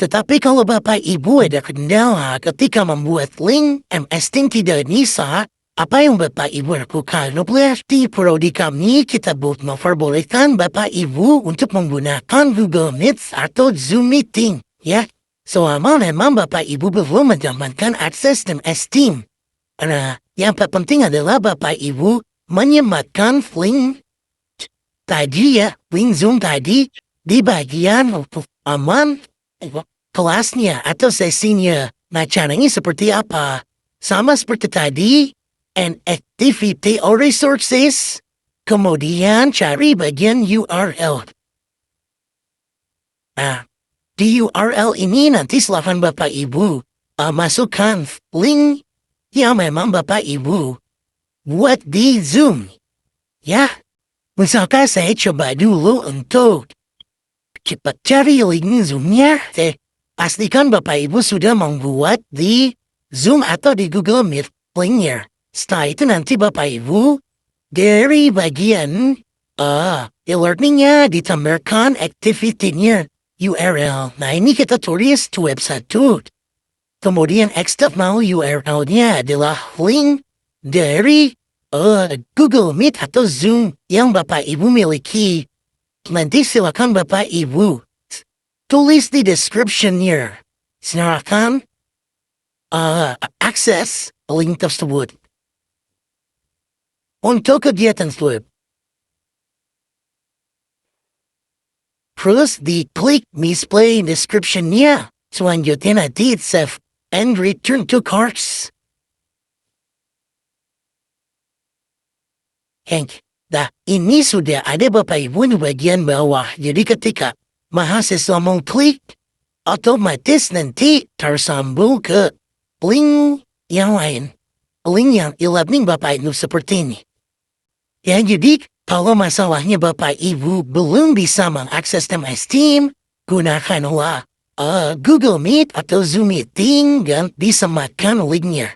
Tetapi kalau Bapak Ibu ada kendala ketika membuat link MS Team tidak bisa, apa yang Bapak Ibu lakukan? Berarti prodi kami kita buat memperbolehkan Bapak Ibu untuk menggunakan Google Meet atau Zoom Meeting, ya. Selama memang Bapak Ibu belum mendapatkan akses MS Team. Nah, yang penting adalah Bapak Ibu menyematkan link tadi ya, link Zoom tadi di bagian aman kelasnya atau sesinya. Nah, caranya seperti apa? Sama seperti tadi, an activity or resources, kemudian cari bagian URL. Nah, di URL ini nanti silahkan Bapak Ibu masukkan link yang memang Bapak Ibu buat di Zoom. Ya, misalkan saya coba dulu untuk cepat cari link Zoom-nya. Pastikan Bapak Ibu sudah membuat di Zoom atau di Google Meet link-nya. Setelah itu nanti Bapak Ibu dari bagian e-learning-nya ditambahkan activity-nya URL. Nah, ini kita tulis Tuweb 1. Kemudian eksternal URL-nya adalah link dari Google Meet atau Zoom yang Bapak Ibu miliki. Nanti silakan Bapak Ibu tulis di description-nya. Silakan akses link tersebut. Untuk kegiatan Tuweb, terus diklik display description-nya. Selanjutnya nanti save and return to course. Nah, ini sudah ada Bapak Ibu di bagian bawah. Jadi ketika mahasiswa mengklik, otomatis nanti tersambung ke link yang lain. Link yang e-learning Bapak Ibu seperti ini. Ya, jadi kalau masalahnya Bapak Ibu belum bisa mengakses MS Team, gunakanlah Google Meet atau Zoom Meeting dan disematkan linknya.